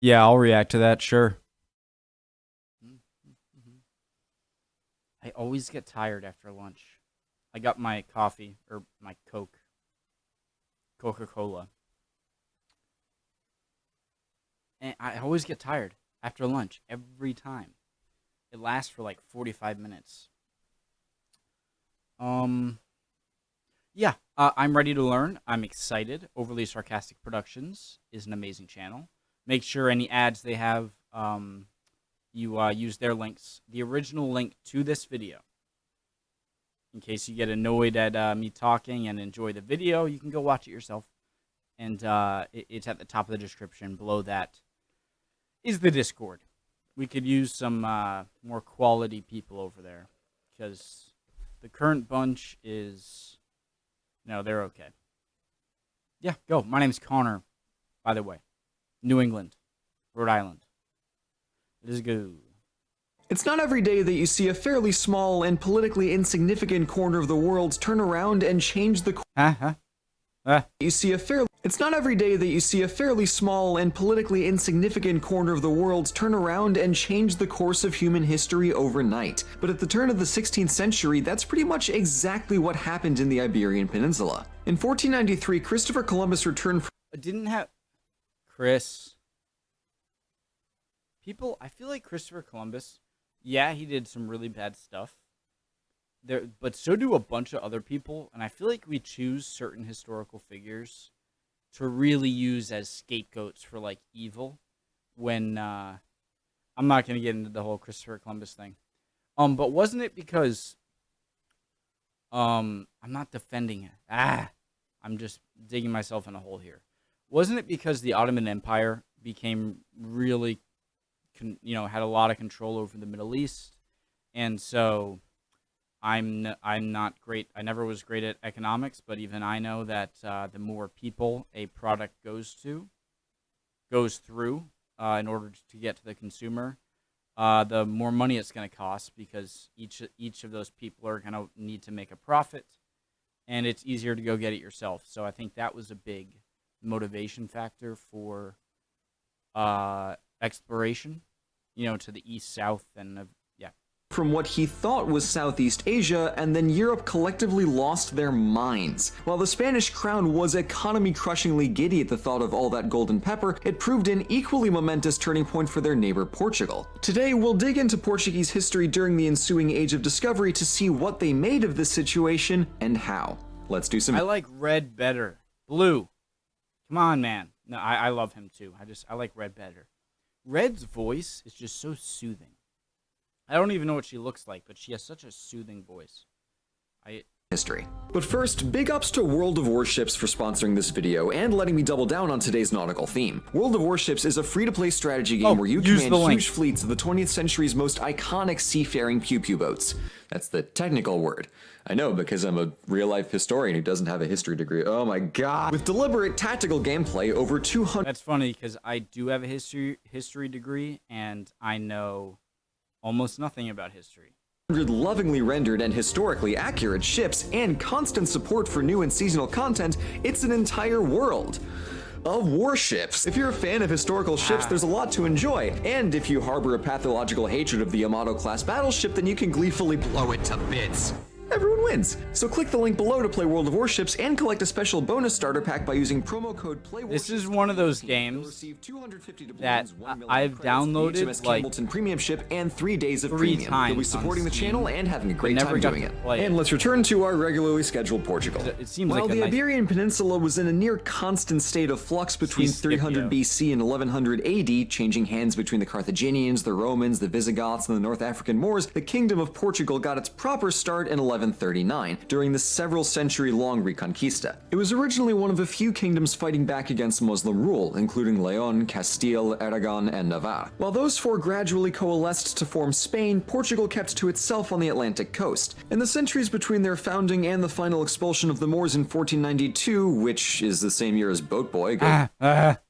Yeah, I'll react to that, sure. I always get tired after lunch. I got my coffee, or my Coca-Cola. And I always get tired after lunch, every time. It lasts for like 45 minutes. Um, yeah, I'm ready to learn. I'm excited. Overly Sarcastic Productions is an amazing channel. Make sure any ads they have, you use their links. The original link to this video. In case you get annoyed at me talking and enjoy the video, you can go watch it yourself. And it's at the top of the description. Below that is the Discord. We could use some more quality people over there. Because the current bunch is... No, they're okay. Yeah, go. My name's Connor, by the way. New England. Rhode Island. Let's go. It's not every day that you see a fairly small and politically insignificant corner of the world turn around and change the It's not every day that you see a fairly small and politically insignificant corner of the world turn around and change the course of human history overnight. But at the turn of the 16th century, that's pretty much exactly what happened in the Iberian Peninsula. In 1493, Christopher Columbus returned from Didn't have... Chris. People, I feel like Christopher Columbus, yeah, he did some really bad stuff. But so do a bunch of other people, and I feel like we choose certain historical figures to really use as scapegoats for, like, evil. When, I'm not going to get into the whole Christopher Columbus thing. But wasn't it because, I'm not defending it. I'm just digging myself in a hole here. Wasn't it because the Ottoman Empire became really, had a lot of control over the Middle East, and so I'm not great. I never was great at economics, but even I know that the more people a product goes through, in order to get to the consumer, the more money it's going to cost, because each of those people are going to need to make a profit, and it's easier to go get it yourself. So I think that was a big motivation factor for exploration, to the east, south, and from what he thought was Southeast Asia, and then Europe collectively lost their minds. While the Spanish crown was economy-crushingly giddy at the thought of all that golden pepper, it proved an equally momentous turning point for their neighbor Portugal. Today, we'll dig into Portuguese history during the ensuing Age of Discovery to see what they made of this situation and how. Let's do some... I like red better. Blue. Come on, man. No, I love him too. I like Red better. Red's voice is just so soothing. I don't even know what she looks like, but she has such a soothing voice. History. But first, big ups to World of Warships for sponsoring this video and letting me double down on today's nautical theme. World of Warships is a free-to-play strategy game where you command huge fleets of the 20th century's most iconic seafaring pew-pew boats. That's the technical word. I know, because I'm a real-life historian who doesn't have a history degree. Oh my god. With deliberate tactical gameplay, over 200... That's funny, because I do have a history degree, and I know almost nothing about history. Lovingly rendered and historically accurate ships and constant support for new and seasonal content, it's an entire world of warships. If you're a fan of historical ships, there's a lot to enjoy. And if you harbor a pathological hatred of the Yamato-class battleship, then you can gleefully blow it to bits. Everyone wins. So click the link below to play World of Warships and collect a special bonus starter pack by using promo code PLAYWARSHIPS. This is one of those games that I've downloaded like Hamilton premium ship and 3 days of 3 premium. times. You'll be supporting the channel and having a great time doing it. Play it. And let's return to our regularly scheduled Portugal. It seems While like the nice... Iberian Peninsula was in a near constant state of flux between 300 BC and 1100 AD, changing hands between the Carthaginians, the Romans, the Visigoths, and the North African Moors, the Kingdom of Portugal got its proper start in 1139. During the several century-long Reconquista. It was originally one of a few kingdoms fighting back against Muslim rule, including Leon, Castile, Aragon, and Navarre. While those four gradually coalesced to form Spain, Portugal kept to itself on the Atlantic coast. In the centuries between their founding and the final expulsion of the Moors in 1492, which is the same year as Boat Boy,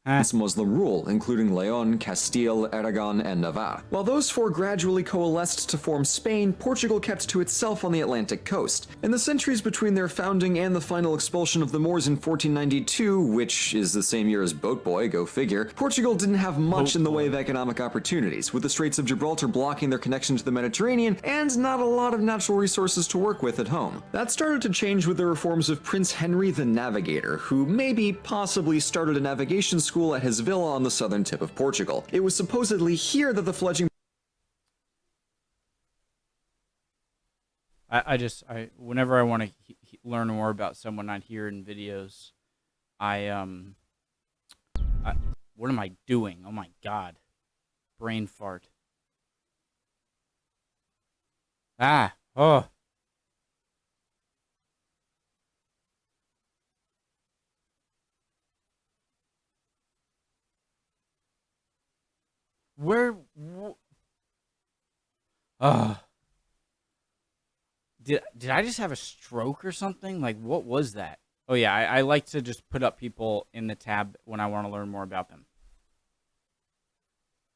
Huh. Muslim rule, including Leon, Castile, Aragon, and Navarre. While those four gradually coalesced to form Spain, Portugal kept to itself on the Atlantic coast. In the centuries between their founding and the final expulsion of the Moors in 1492, which is the same year as Boat Boy, go figure, Portugal didn't have much in the way of economic opportunities, with the Straits of Gibraltar blocking their connection to the Mediterranean and not a lot of natural resources to work with at home. That started to change with the reforms of Prince Henry the Navigator, who possibly started a navigation school at his villa on the southern tip of Portugal. It was supposedly here that the fledgling whenever I want to learn more about someone I hear in videos, I what am I doing? Oh my god, brain fart. Oh. Where? Did I just have a stroke or something? Like, what was that? Oh yeah, I like to just put up people in the tab when I want to learn more about them.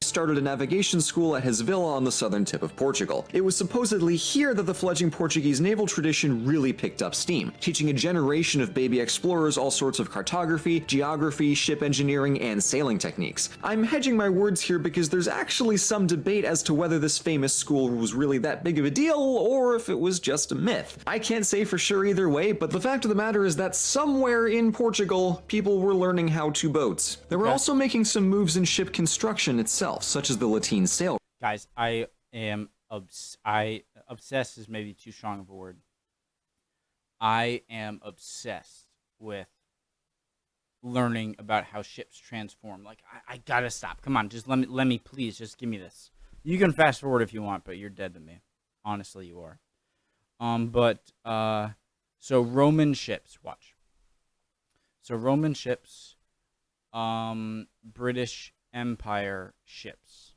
Started a navigation school at his villa on the southern tip of Portugal. It was supposedly here that the fledgling Portuguese naval tradition really picked up steam, teaching a generation of baby explorers all sorts of cartography, geography, ship engineering, and sailing techniques. I'm hedging my words here because there's actually some debate as to whether this famous school was really that big of a deal or if it was just a myth. I can't say for sure either way, but the fact of the matter is that somewhere in Portugal, people were learning how to boat. They were also making some moves in ship construction itself, such as the lateen sail. Guys, obsessed is maybe too strong of a word. I am obsessed with learning about how ships transform. Like, I gotta stop. Come on, just let me please, just give me this. You can fast forward if you want, but you're dead to me. Honestly, you are. So Roman ships, watch. So Roman ships, British Empire ships.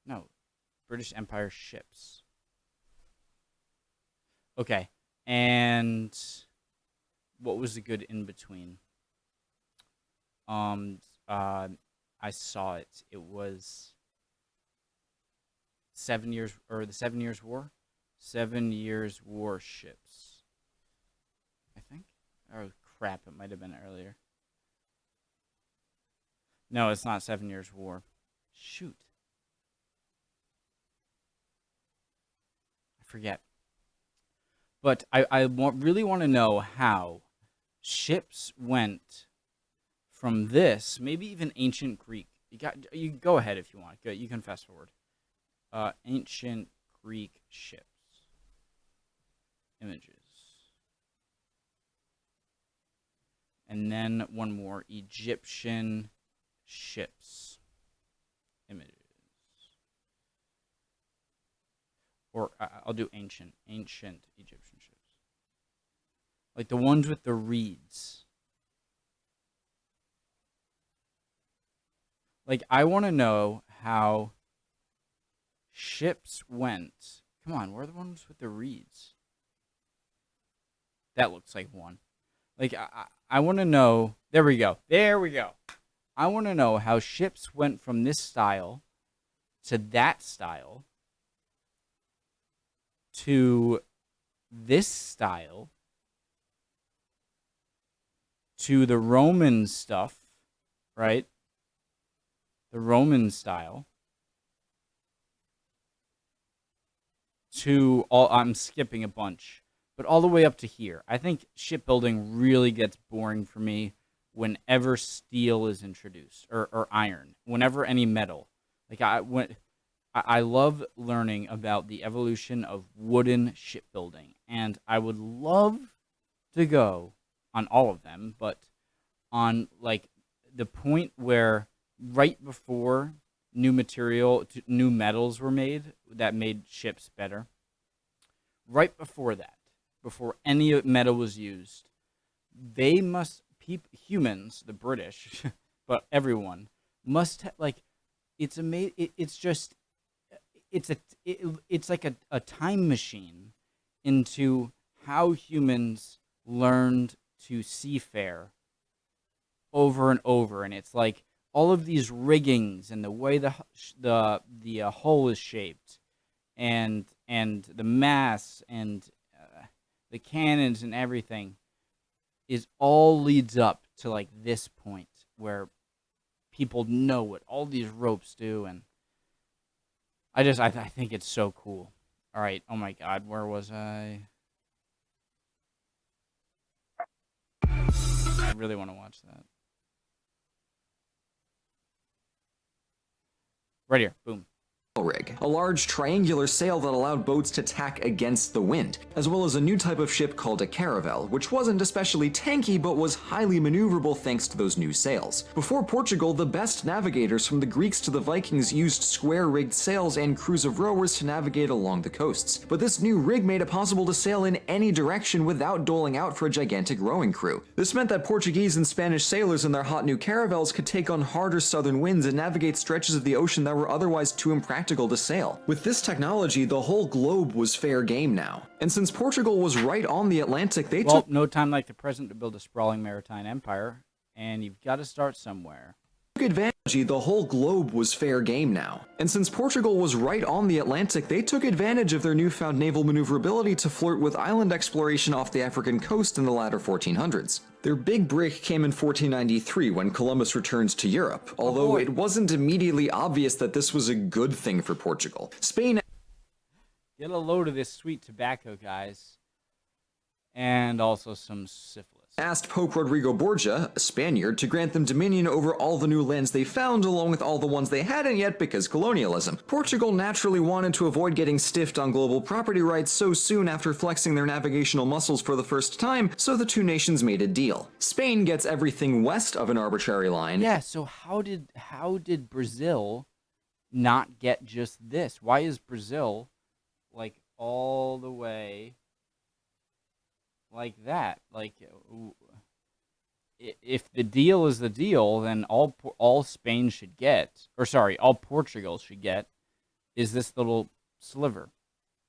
No, British Empire ships. Okay, and what was the good in between? I saw it. It was 7 years, or the 7 Years' War. 7 Years' War ships, I think. Oh crap! It might have been earlier. No, it's not 7 Years' War. Shoot, I forget. But really want to know how ships went from this, maybe even ancient Greek. You go ahead if you want. Good, you can fast forward. Ancient Greek ships. Images. And then one more. Egyptian ships. Images. Or I'll do ancient Egyptian ships. Like the ones with the reeds. Like, I want to know how ships went. Come on, where are the ones with the reeds? That looks like one. Like, I want to know. There we go. There we go. I want to know how ships went from this style to that style to this style to the Roman stuff, right? The Roman style to all. I'm skipping a bunch, but all the way up to here. I think shipbuilding really gets boring for me whenever steel is introduced, or iron, whenever any metal. Like, I love learning about the evolution of wooden shipbuilding, and I would love to go on all of them, but on like the point where right before new metals were made that made ships better. Right before that, before any metal was used, they must humans, the British, but everyone must it's amazing. It's like a time machine into how humans learned to seafare over and over, and it's like all of these riggings and the way the hull is shaped, and the mass and the cannons and everything is all leads up to like this point where people know what all these ropes do, and I think it's so cool. All right, oh my God, where was I? I really want to watch that. Right here, boom. Rig, a large triangular sail that allowed boats to tack against the wind, as well as a new type of ship called a caravel, which wasn't especially tanky but was highly maneuverable thanks to those new sails. Before Portugal, the best navigators from the Greeks to the Vikings used square-rigged sails and crews of rowers to navigate along the coasts, but this new rig made it possible to sail in any direction without doling out for a gigantic rowing crew. This meant that Portuguese and Spanish sailors in their hot new caravels could take on harder southern winds and navigate stretches of the ocean that were otherwise too impractical to sail. With this technology, the whole globe was fair game now. And since Portugal was right on the Atlantic, they took no time like the present to build a sprawling maritime empire, and you've got to start somewhere. advantage. The whole globe was fair game now. And since Portugal was right on the Atlantic, they took advantage of their newfound naval maneuverability to flirt with island exploration off the African coast in the latter 1400s. Their big break came in 1493 when Columbus returned to Europe, although it wasn't immediately obvious that this was a good thing for Portugal. Spain Get a load of this sweet tobacco, guys. And also some syphilis. Asked Pope Rodrigo Borgia, a Spaniard, to grant them dominion over all the new lands they found along with all the ones they hadn't yet because colonialism. Portugal naturally wanted to avoid getting stiffed on global property rights so soon after flexing their navigational muscles for the first time, so the two nations made a deal. Spain gets everything west of an arbitrary line. Yeah, so how did Brazil not get just this? Why is Brazil like all the way like that? Like, if the deal is the deal, then all Spain should get, or sorry, all Portugal should get, is this little sliver.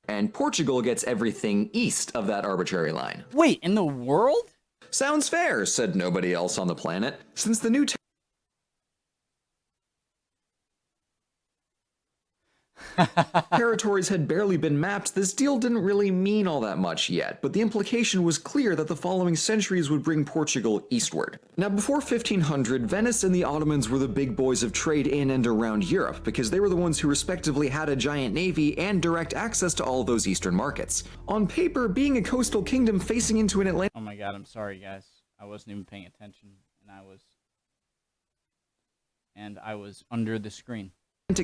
And Portugal gets everything east of that arbitrary line. Wait, in the world? Sounds fair, said nobody else on the planet. Since the new territories had barely been mapped, this deal didn't really mean all that much yet, but the implication was clear that the following centuries would bring Portugal eastward. Now, before 1500, Venice and the Ottomans were the big boys of trade in and around Europe, because they were the ones who respectively had a giant navy and direct access to all of those eastern markets. On paper, being a coastal kingdom facing into an Atlantic— Oh my god, I'm sorry guys. I wasn't even paying attention, and I was under the screen.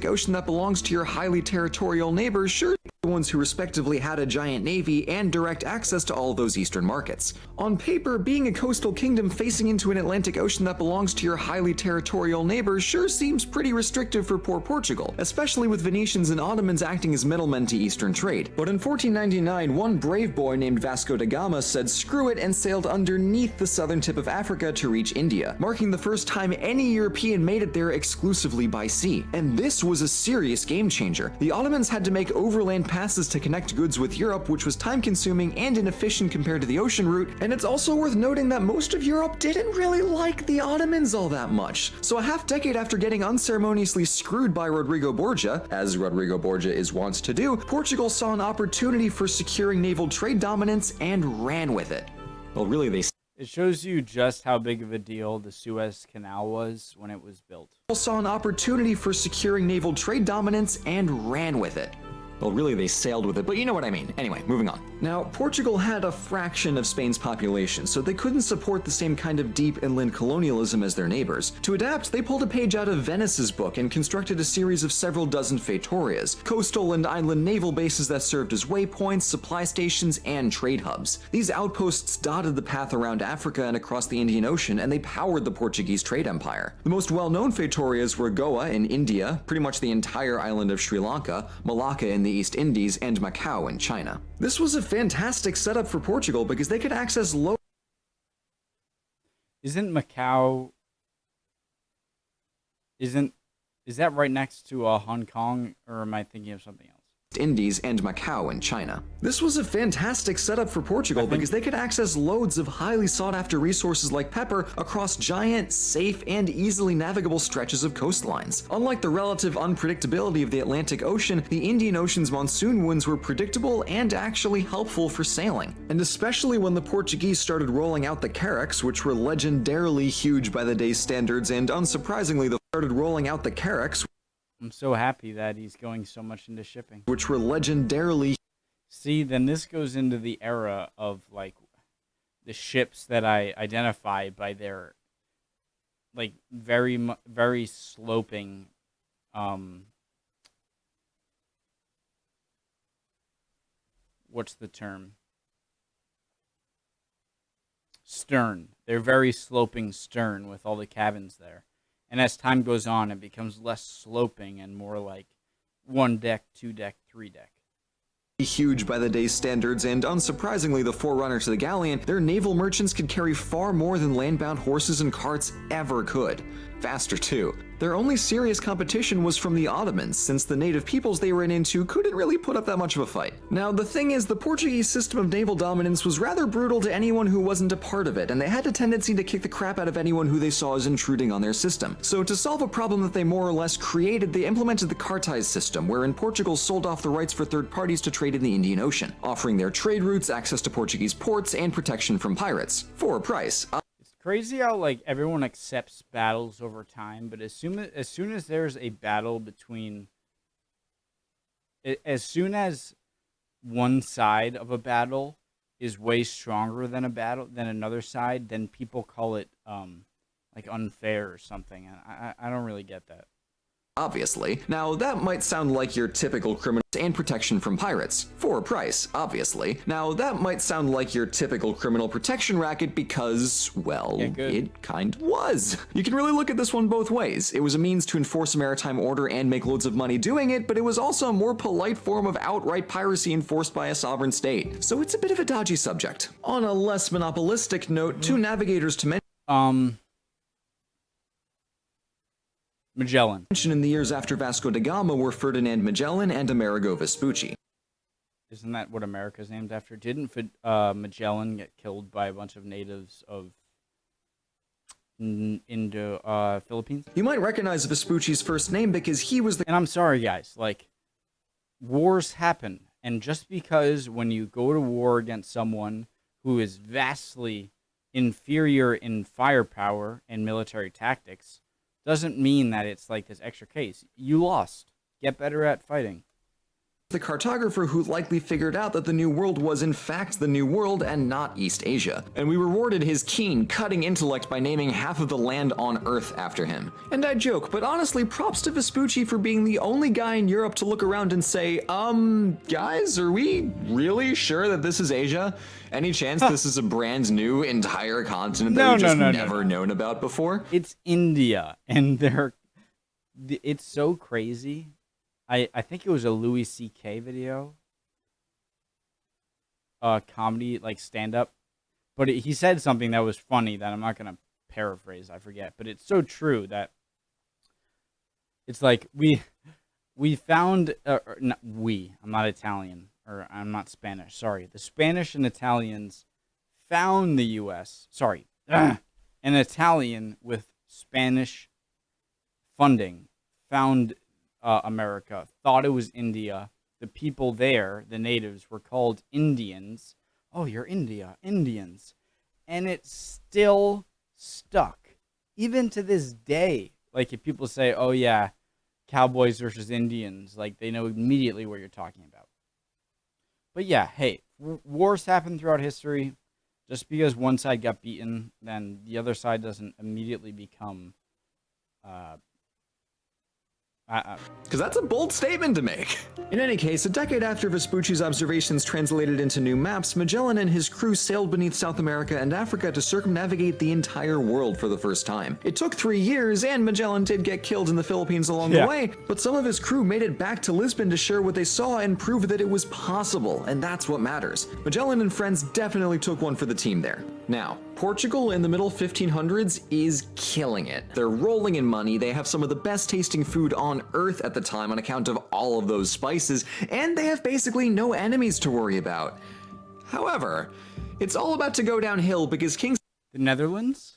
Ocean that belongs to your highly territorial neighbors, sure, the ones who respectively had a giant navy and direct access to all those eastern markets. On paper, being a coastal kingdom facing into an Atlantic Ocean that belongs to your highly territorial neighbors sure seems pretty restrictive for poor Portugal, especially with Venetians and Ottomans acting as middlemen to eastern trade. But in 1499, one brave boy named Vasco da Gama said screw it and sailed underneath the southern tip of Africa to reach India, marking the first time any European made it there exclusively by sea. And this was a serious game changer. The Ottomans had to make overland passes to connect goods with Europe, which was time-consuming and inefficient compared to the ocean route, and it's also worth noting that most of Europe didn't really like the Ottomans all that much. So a half-decade after getting unceremoniously screwed by Rodrigo Borgia, as Rodrigo Borgia is wont to do, Portugal saw an opportunity for securing naval trade dominance and ran with it. Well, really, It shows you just how big of a deal the Suez Canal was when it was built. Saw an opportunity for securing naval trade dominance and ran with it. Well, really, they sailed with it, but you know what I mean. Anyway, moving on. Now, Portugal had a fraction of Spain's population, so they couldn't support the same kind of deep inland colonialism as their neighbors. To adapt, they pulled a page out of Venice's book and constructed a series of several dozen feitorias, coastal and island naval bases that served as waypoints, supply stations, and trade hubs. These outposts dotted the path around Africa and across the Indian Ocean, and they powered the Portuguese trade empire. The most well-known feitorias were Goa in India, pretty much the entire island of Sri Lanka, Malacca in the East Indies, and Macau in China. This was a fantastic setup for Portugal because they could access low— Isn't Macau... Is that right next to Hong Kong, or am I thinking of something else? Indies and Macau in China. This was a fantastic setup for Portugal because they could access loads of highly sought-after resources like pepper across giant, safe, and easily navigable stretches of coastlines. Unlike the relative unpredictability of the Atlantic Ocean, the Indian Ocean's monsoon winds were predictable and actually helpful for sailing. And especially when the Portuguese started rolling out the carracks, which were legendarily huge by the day's standards, and unsurprisingly, I'm so happy that he's going so much into shipping. which were legendarily See, then this goes into the era of, like, the ships that I identify by their, like, very sloping, what's the term? Stern. They're very sloping stern with all the cabins there. And as time goes on, it becomes less sloping and more like 1 deck, 2 deck, 3 deck. huge by the day's standards, and unsurprisingly the forerunner to the galleon, their naval merchants could carry far more than landbound horses and carts ever could. Faster too. Their only serious competition was from the Ottomans, since the native peoples they ran into couldn't really put up that much of a fight. Now, the thing is, the Portuguese system of naval dominance was rather brutal to anyone who wasn't a part of it, and they had a tendency to kick the crap out of anyone who they saw as intruding on their system. So to solve a problem that they more or less created, they implemented the cartise system, wherein Portugal sold off the rights for third parties to trade in the Indian Ocean, offering their trade routes, access to Portuguese ports, and protection from pirates, for a price. Crazy how, like, everyone accepts battles over time, but as soon as there's a battle between, as soon as one side of a battle is way stronger than another side, then people call it like unfair or something. And I don't really get that. Obviously. Now, that might sound like your typical criminal and protection from pirates, for a price, obviously. Now, that might sound like your typical criminal protection racket because, well, it kind of was. You can really look at this one both ways. It was a means to enforce a maritime order and make loads of money doing it, but it was also a more polite form of outright piracy enforced by a sovereign state. So it's a bit of a dodgy subject. On a less monopolistic note, two navigators to Magellan. In the years after Vasco da Gama were Ferdinand Magellan and Amerigo Vespucci. Isn't that what America's named after? Didn't Magellan get killed by a bunch of natives of Philippines? You might recognize Vespucci's first name because he was the... And I'm sorry, guys, like, wars happen. And just because when you go to war against someone who is vastly inferior in firepower and military tactics, doesn't mean that it's like this extra case. You lost. Get better at fighting. The cartographer who likely figured out that the New World was in fact the New World and not East Asia. And we rewarded his keen, cutting intellect by naming half of the land on Earth after him. And I joke, but honestly, props to Vespucci for being the only guy in Europe to look around and say, guys, are we really sure that this is Asia? Any chance this is a brand new entire continent that we've just never known about before? It's India, and it's so crazy. I think it was a Louis C.K. video, comedy, like stand-up, but he said something that was funny that I'm not going to paraphrase, I forget, but it's so true that it's like we found, I'm not Italian, or I'm not Spanish, sorry, the Spanish and Italians found the U.S., an Italian with Spanish funding found America, thought it was India. The people there, the natives, were called Indians. Oh, you're India, Indians. And it's still stuck. Even to this day. Like, if people say, oh yeah, cowboys versus Indians, like, they know immediately what you're talking about. But yeah, hey, wars happen throughout history. Just because one side got beaten, then the other side doesn't immediately become because that's a bold statement to make. In any case, a decade after Vespucci's observations translated into new maps, Magellan and his crew sailed beneath South America and Africa to circumnavigate the entire world for the first time. It took 3 years, and Magellan did get killed in the Philippines along the way, but some of his crew made it back to Lisbon to share what they saw and prove that it was possible, and that's what matters. Magellan and friends definitely took one for the team there. Now, Portugal in the middle 1500s is killing it. They're rolling in money, they have some of the best tasting food on Earth at the time on account of all of those spices, and they have basically no enemies to worry about. However, it's all about to go downhill because King The Netherlands?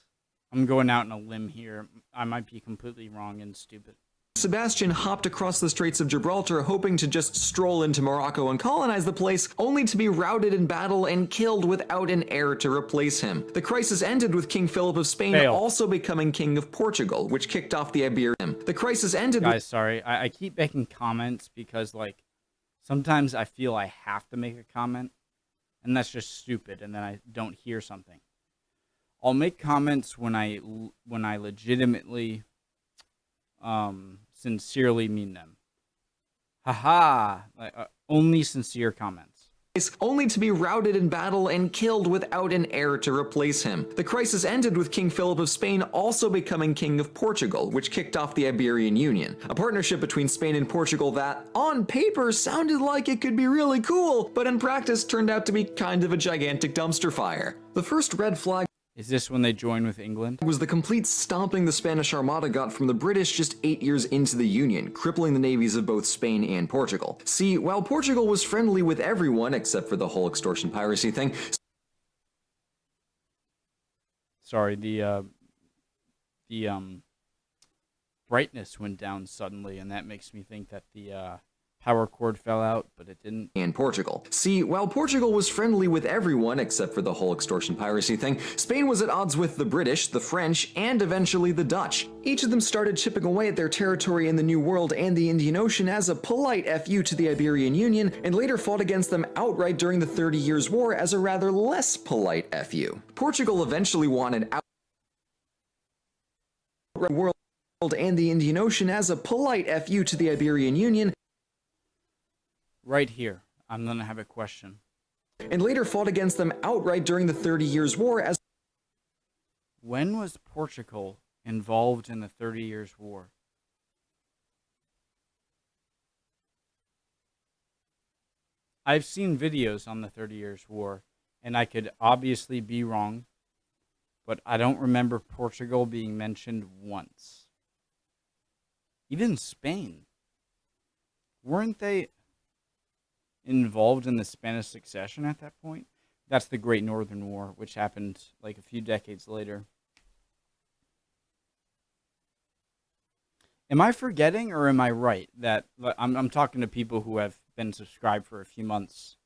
I'm going out on a limb here. I might be completely wrong and stupid. Sebastian hopped across the Straits of Gibraltar hoping to just stroll into Morocco and colonize the place, only to be routed in battle and killed without an heir to replace him. The crisis ended with King Philip of Spain also becoming King of Portugal, which kicked off the Iberian. The crisis ended Guys, sorry. I keep making comments because, like, sometimes I feel I have to make a comment, and that's just stupid, and then I don't hear something. I'll make comments when I legitimately sincerely mean them. Haha, only sincere comments. Only to be routed in battle and killed without an heir to replace him. The crisis ended with King Philip of Spain also becoming King of Portugal, which kicked off the Iberian Union, a partnership between Spain and Portugal that, on paper, sounded like it could be really cool, but in practice turned out to be kind of a gigantic dumpster fire. The first red flag is this when they join with England? Was the complete stomping the Spanish Armada got from the British just 8 years into the Union, crippling the navies of both Spain and Portugal. See, while Portugal was friendly with everyone except for the whole extortion piracy thing. Sorry, the brightness went down suddenly, and that makes me think that the power cord fell out, but it didn't. In Portugal. See, while Portugal was friendly with everyone except for the whole extortion piracy thing, Spain was at odds with the British, the French, and eventually the Dutch. Each of them started chipping away at their territory in the New World and the Indian Ocean as a polite FU to the Iberian Union, and later fought against them outright during the 30 Years' War as a rather less polite FU. Portugal eventually wanted out world and the Indian Ocean as a polite FU to the Iberian Union, right here, I'm going to have a question. And later fought against them outright during the 30 Years' War as... When was Portugal involved in the 30 Years' War? I've seen videos on the 30 Years' War, and I could obviously be wrong, but I don't remember Portugal being mentioned once. Even Spain. Weren't they involved in the Spanish succession at that point? That's the Great Northern War, which happened like a few decades later. Am I forgetting, or am I right that I'm talking to people who have been subscribed for a few months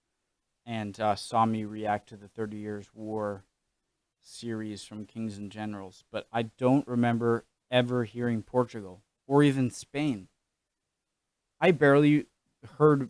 and saw me react to the 30 Years War series from Kings and Generals, but I don't remember ever hearing Portugal or even Spain. I barely heard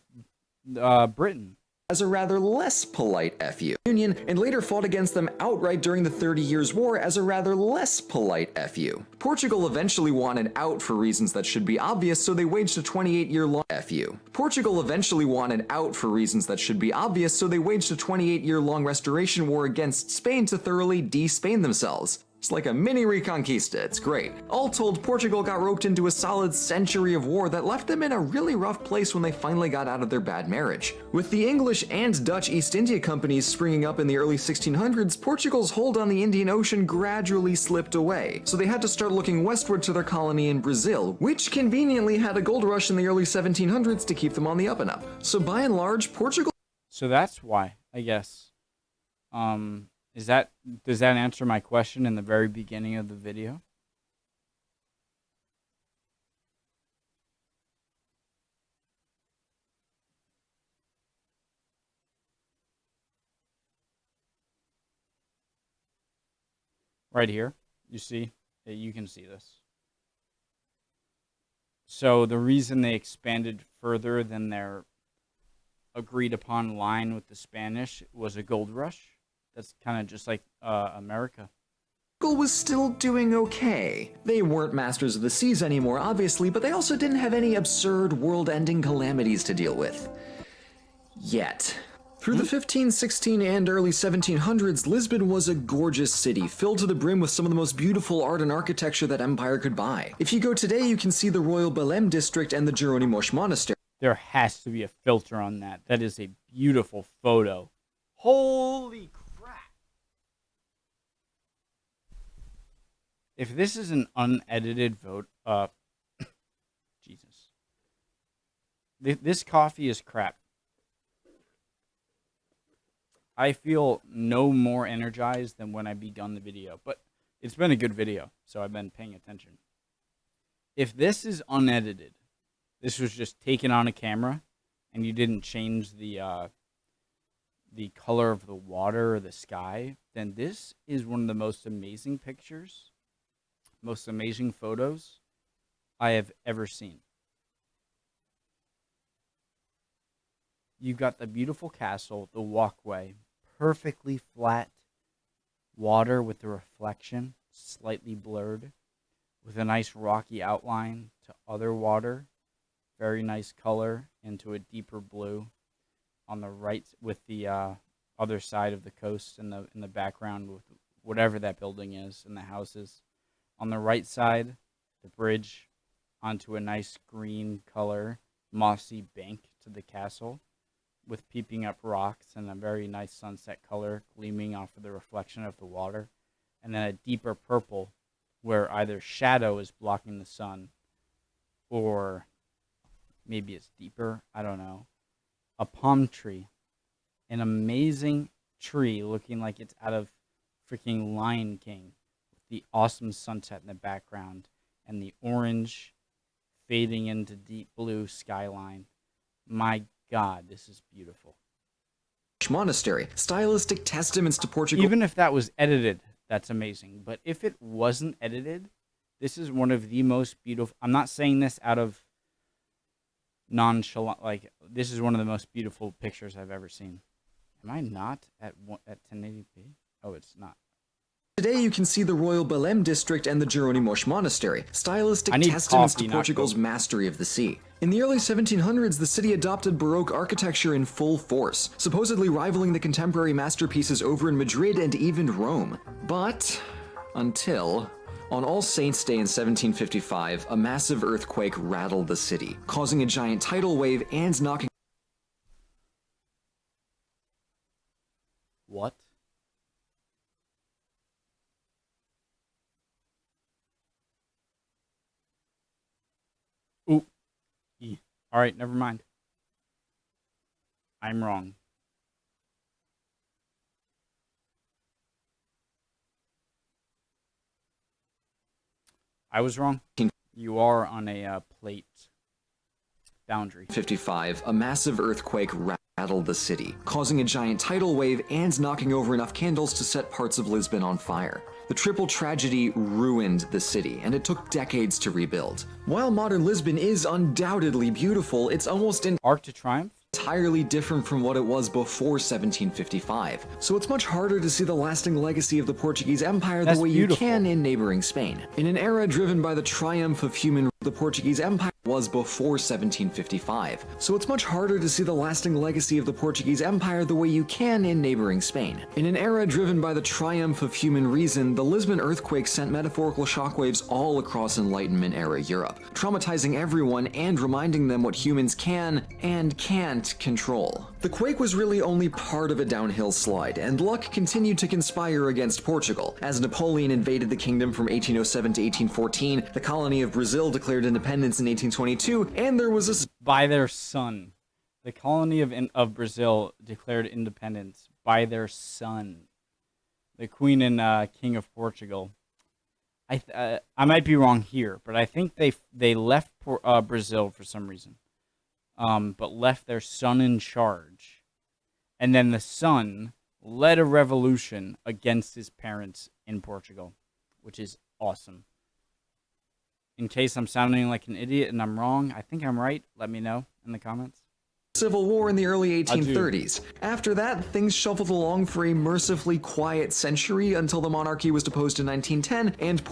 Britain as a rather less polite FU Union, and later fought against them outright during the 30 Years' War as a rather less polite FU. Portugal eventually wanted out for reasons that should be obvious, so they waged a 28-year-long FU. Portugal eventually wanted out for reasons that should be obvious, so they waged a 28-year-long restoration war against Spain to thoroughly de-Spain themselves. It's like a mini Reconquista, it's great. All told, Portugal got roped into a solid century of war that left them in a really rough place when they finally got out of their bad marriage. With the English and Dutch East India Companies springing up in the early 1600s, Portugal's hold on the Indian Ocean gradually slipped away, so they had to start looking westward to their colony in Brazil, which conveniently had a gold rush in the early 1700s to keep them on the up and up. So by and large, Portugal... So that's why, I guess. Does that answer my question in the very beginning of the video? Right here, you see? You can see this. So the reason they expanded further than their agreed upon line with the Spanish was a gold rush. That's kind of just like America. Portugal was still doing okay. They weren't masters of the seas anymore, obviously, but they also didn't have any absurd world-ending calamities to deal with. Yet. Through the 15, 16, and early 1700s, Lisbon was a gorgeous city, filled to the brim with some of the most beautiful art and architecture that empire could buy. If you go today, you can see the Royal Belém district and the Jeronimos Monastery. There has to be a filter on that. That is a beautiful photo. Holy crap. If this is an unedited vote, Jesus. This coffee is crap. I feel no more energized than when I begun the video, but it's been a good video, so I've been paying attention. If this is unedited, this was just taken on a camera, and you didn't change the color of the water or the sky, then this is one of the most amazing pictures, most amazing photos I have ever seen. You've got the beautiful castle, the walkway, perfectly flat water with the reflection, slightly blurred, with a nice rocky outline to other water, very nice color into a deeper blue. On the right, with the other side of the coast in the background, with whatever that building is and the houses. On the right side, the bridge onto a nice green color, mossy bank to the castle, with peeping up rocks and a very nice sunset color gleaming off of the reflection of the water, and then a deeper purple where either shadow is blocking the sun or maybe it's deeper, I don't know. A palm tree, an amazing tree looking like it's out of freaking Lion King, with the awesome sunset in the background and the orange fading into deep blue skyline. My God, this is beautiful. Monastery, stylistic testaments to Portugal. Even if that was edited, that's amazing. But if it wasn't edited, this is one of the most beautiful. I'm not saying this out of nonchalant. Like, this is one of the most beautiful pictures I've ever seen. Am I not at 1080p? Oh, it's not. Today you can see the Royal Belém district and the Jerónimos Monastery, stylistic testaments to Portugal's mastery of the sea. In the early 1700s, the city adopted Baroque architecture in full force, supposedly rivaling the contemporary masterpieces over in Madrid and even Rome. But until on All Saints' Day in 1755, a massive earthquake rattled the city, causing a giant tidal wave and knocking... What? Ooh. All right, never mind. I'm wrong. I was wrong. You are on a plate boundary. 55, a massive earthquake rattled the city, causing a giant tidal wave and knocking over enough candles to set parts of Lisbon on fire. The triple tragedy ruined the city, and it took decades to rebuild. While modern Lisbon is undoubtedly beautiful, it's almost Arc to Triumph? entirely different from what it was before 1755. So it's much harder to see the lasting legacy of the Portuguese Empire the way you can in neighboring Spain. In an era driven by the triumph of human, the Portuguese Empire was before 1755. So it's much harder to see the lasting legacy of the Portuguese Empire the way you can in neighboring Spain. In an era driven by the triumph of human reason, the Lisbon earthquake sent metaphorical shockwaves all across Enlightenment-era Europe, traumatizing everyone and reminding them what humans can and can't control. The quake was really only part of a downhill slide, and luck continued to conspire against Portugal. As Napoleon invaded the kingdom from 1807 to 1814, the colony of Brazil declared independence in 1822, and there was a... By their son. The colony of Brazil declared independence by their son. The Queen and King of Portugal. I might be wrong here, but I think they left Brazil for some reason. But left their son in charge. And then the son led a revolution against his parents in Portugal, which is awesome. In case I'm sounding like an idiot and I'm wrong, I think I'm right. Let me know in the comments. Civil War in the early 1830s. After that, things shuffled along for a mercifully quiet century until the monarchy was deposed in 1910 and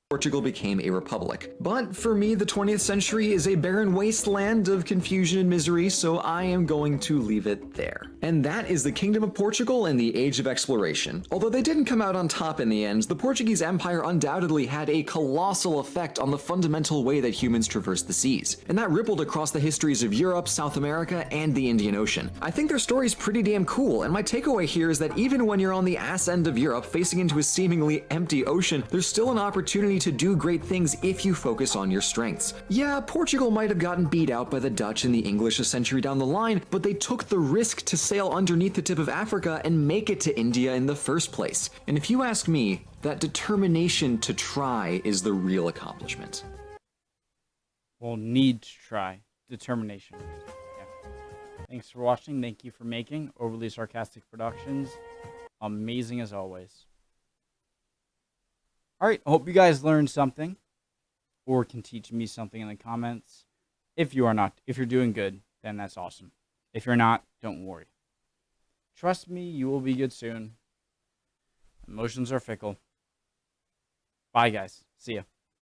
Portugal became a republic. But for me, the 20th century is a barren wasteland of confusion and misery, so I am going to leave it there. And that is the Kingdom of Portugal and the Age of Exploration. Although they didn't come out on top in the end, the Portuguese Empire undoubtedly had a colossal effect on the fundamental way that humans traversed the seas, and that rippled across the histories of Europe, South America, and the Indian Ocean. I think their story's pretty damn cool, and my takeaway here is that even when you're on the ass end of Europe, facing into a seemingly empty ocean, there's still an opportunity to do great things if you focus on your strengths. Yeah, Portugal might have gotten beat out by the Dutch and the English a century down the line, but they took the risk to sail underneath the tip of Africa and make it to India in the first place. And if you ask me, that determination to try is the real accomplishment. We'll need to try. Determination. Yeah. Thanks for watching. Thank you for making Overly Sarcastic Productions. Amazing as always. Alright, I hope you guys learned something. Or can teach me something in the comments. If you're doing good, then that's awesome. If you're not, don't worry. Trust me, you will be good soon. Emotions are fickle. Bye, guys. See ya.